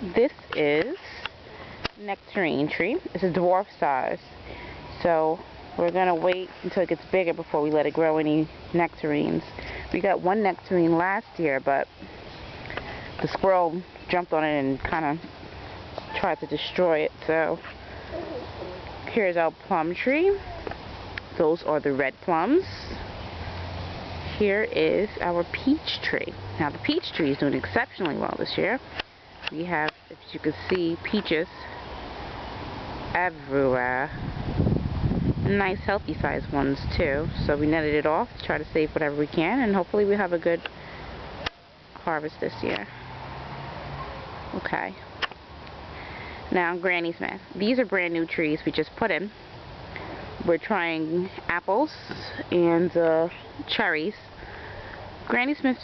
This is nectarine tree. It's a dwarf size. So we're going to wait until it gets bigger before we let it grow any nectarines. We got one nectarine last year, but the squirrel jumped on it and kind of tried to destroy it. So here's our plum tree. Those are the red plums. Here is our peach tree. Now the peach tree is doing exceptionally well this year. We have, as you can see, peaches everywhere. Nice healthy sized ones too. So we netted it off to try to save whatever we can, and hopefully we have a good harvest this year. Okay. Now Granny Smith. These are brand new trees we just put in. We're trying apples and cherries. Granny Smith,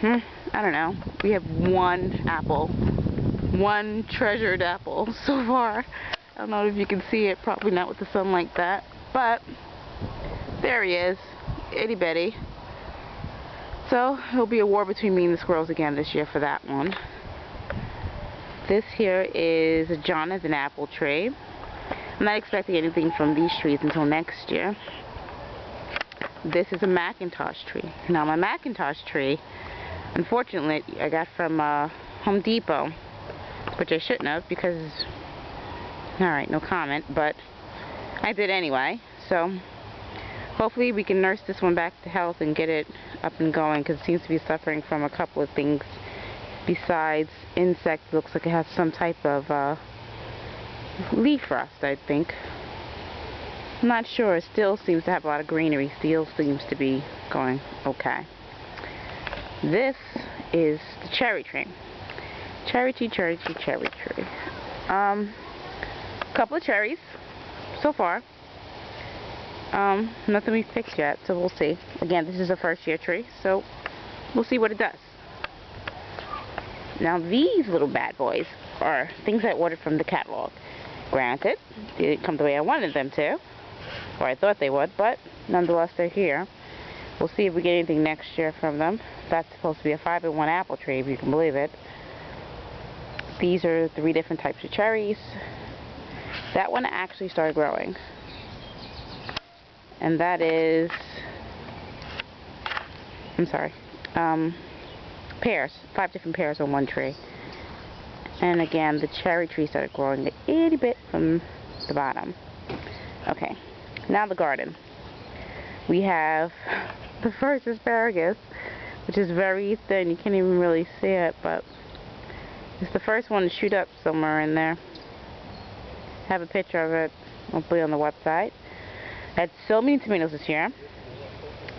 I don't know. We have one apple. One treasured apple so far. I don't know if you can see it, probably not with the sun like that, but there he is, itty bitty. So it'll be a war between me and the squirrels again this year for that one. This here is a Jonathan apple tree. I'm not expecting anything from these trees until next year. This is a Macintosh tree. Now my Macintosh tree, unfortunately, I got from Home Depot, which I shouldn't have because, alright, no comment, but I did anyway. So hopefully we can nurse this one back to health and get it up and going, because it seems to be suffering from a couple of things besides insects. It looks like it has some type of leaf rust, I think. I'm not sure. It still seems to have a lot of greenery. Still seems to be going okay. This is the cherry tree. Cherry tree, cherry tree, cherry tree. Couple of cherries so far. Nothing we've picked yet, so we'll see. Again, this is a first year tree, so we'll see what it does. Now these little bad boys are things I ordered from the catalog. Granted, they didn't come the way I wanted them to, or I thought they would, but nonetheless they're here. We'll see if we get anything next year from them. That's supposed to be a 5-in-1 apple tree, if you can believe it. These are 3 different types of cherries. That one actually started growing. And that is, I'm sorry, pears. 5 different pears on one tree. And again, the cherry tree started growing a itty bit from the bottom. Okay, now the garden. We have the first asparagus, which is very thin. You can't even really see it, but it's the first one to shoot up somewhere in there. Have a picture of it, hopefully on the website. I had so many tomatoes this year.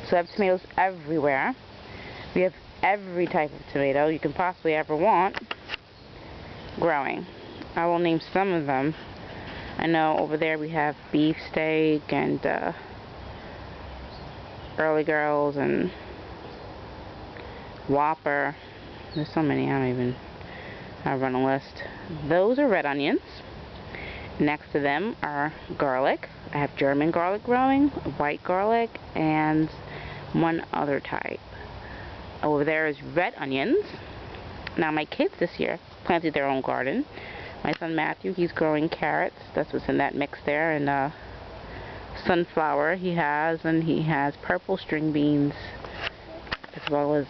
So I have tomatoes everywhere. We have every type of tomato you can possibly ever want growing. I will name some of them. I know over there we have beefsteak and early girls and whopper. There's so many, I don't even run a list. Those are red onions. Next to them are garlic. I have German garlic growing, white garlic, and one other type. Over there is red onions. Now my kids this year planted their own garden. My son Matthew, he's growing carrots. That's what's in that mix there. And sunflower he has, and he has purple string beans, as well as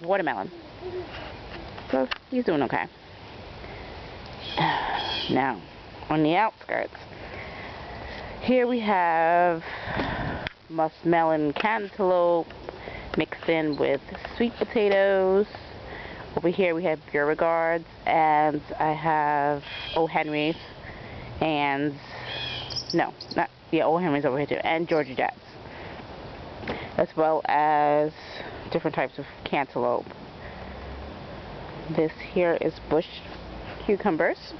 watermelon. So he's doing okay. Now, on the outskirts, here we have muskmelon cantaloupe mixed in with sweet potatoes. Over here we have Beauregards, and I have O. Henry's, and O. Henry's over here too, and Georgia Jets, as well as different types of cantaloupe. This here is bush cucumbers.